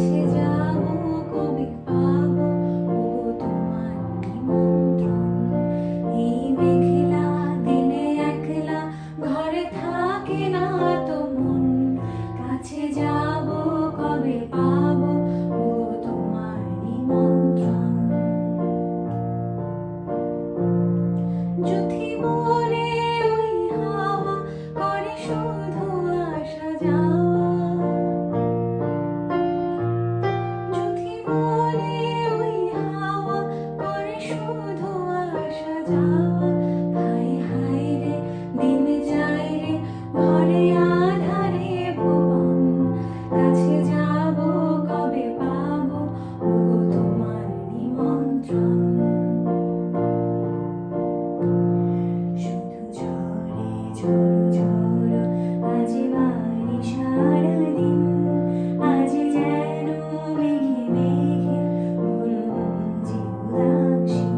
কাছে যাব কবে পাবো ওগো তোমার নিমন্ত্রণ। এই মেঘলা দিনে একলা ঘরে থাকে না তো মন। কাছে যাব কবে পাবো ওগো তোমার নিমন্ত্রণ। যুথি বনে ওই হাওয়া করে শুধু আসা যাওয়া। যুথি বনে ওই হাওয়া করে শুধু আসা যাওয়া। হায় হায় রে দিন যায় রে ভরে আধারে ভুবন। কাছে যাব কবে পাবো ওগো তোমার নিমন্ত্রণ। শুধু ঝরে ঝড়ো ঝড়ো আজ বাড়ি সারাদিন। আজ যেন মেঘে মেঘে যে উদাসীন।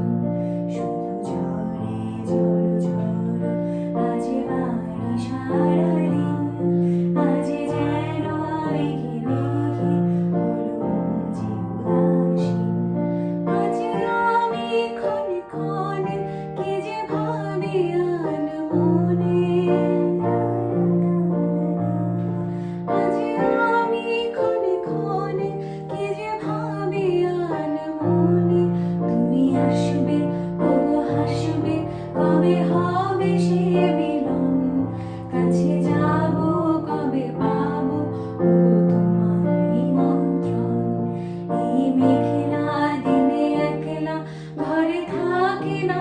শুধু ঝরে ঝড়ো ঝড়ো আজ বাড়ি সারাদিন। আজ যেন মেঘে মেঘে যে উদাসীন। আজ আমি ক্ষণে ক্ষণে কি যে ভাবি আনমনে। আজ আমি ক্ষণে ক্ষণে কি যে ভাবি আনমনে। তুমি আসবে ওগো হাসবে কবে হবে সে মিলন। কাছে যাব কবে পাবো ওগো তোমার নিমন্ত্রণ। এই মেঘলা দিনে একলা ঘরে থাকে না